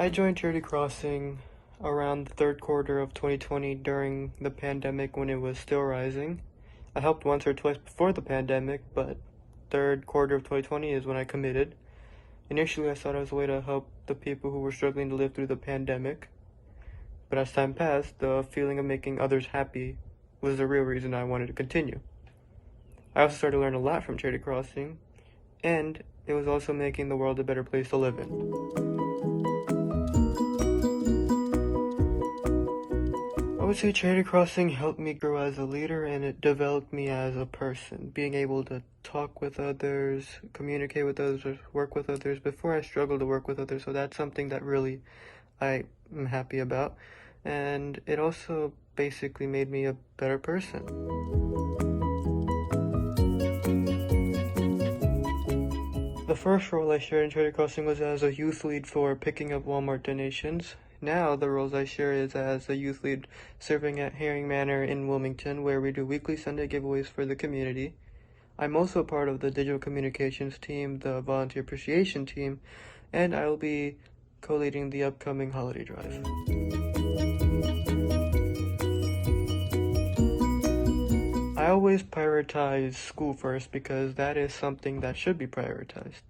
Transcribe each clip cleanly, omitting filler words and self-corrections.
I joined Charity Crossing around the third quarter of 2020 during the pandemic when it was still rising. I helped once or twice before the pandemic, but third quarter of 2020 is when I committed. Initially, I thought it was a way to help the people who were struggling to live through the pandemic. But as time passed, the feeling of making others happy was the real reason I wanted to continue. I also started to learn a lot from Charity Crossing, and it was also making the world a better place to live in. I would say Charity Crossing helped me grow as a leader, and it developed me as a person. Being able to talk with others, communicate with others, work with others. Before I struggled to work with others, so that's something that really I am happy about. And it also basically made me a better person. The first role I shared in Charity Crossing was as a youth lead for picking up Walmart donations. Now the roles I share is as a youth lead serving at Herring Manor in Wilmington, where we do weekly Sunday giveaways for the community. I'm also part of the digital communications team, the volunteer appreciation team, and I will be co-leading the upcoming holiday drive. I always prioritize school first because that is something that should be prioritized.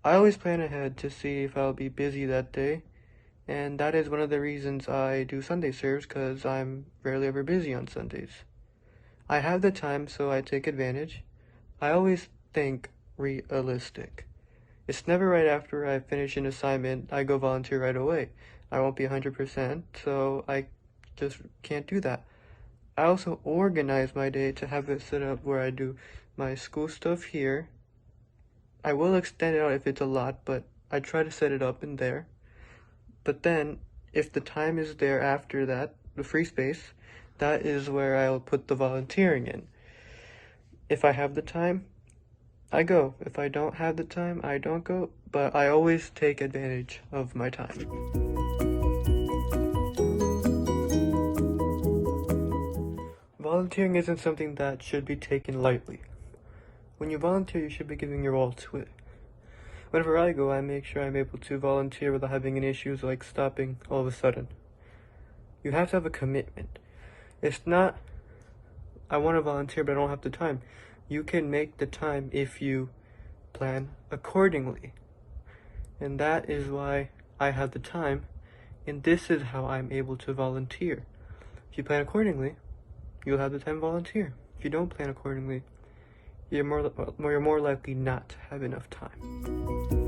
I always plan ahead to see if I'll be busy that day, and that is one of the reasons I do Sunday serves, because I'm rarely ever busy on Sundays. I have the time, so I take advantage. I always think realistic. It's never right after I finish an assignment, I go volunteer right away. I won't be 100%, so I just can't do that. I also organize my day to have it set up where I do my school stuff here. I will extend it out if it's a lot, but I try to set it up in there. But then, if the time is there after that, the free space, that is where I'll put the volunteering in. If I have the time, I go. If I don't have the time, I don't go, but I always take advantage of my time. Volunteering isn't something that should be taken lightly. When you volunteer, you should be giving your all to it. Whenever I go, I make sure I'm able to volunteer without having any issues like stopping all of a sudden. You have to have a commitment. It's not, I want to volunteer but I don't have the time. You can make the time if you plan accordingly. And that is why I have the time, and this is how I'm able to volunteer. If you plan accordingly, you'll have the time to volunteer. If you don't plan accordingly, you're more likely not to have enough time.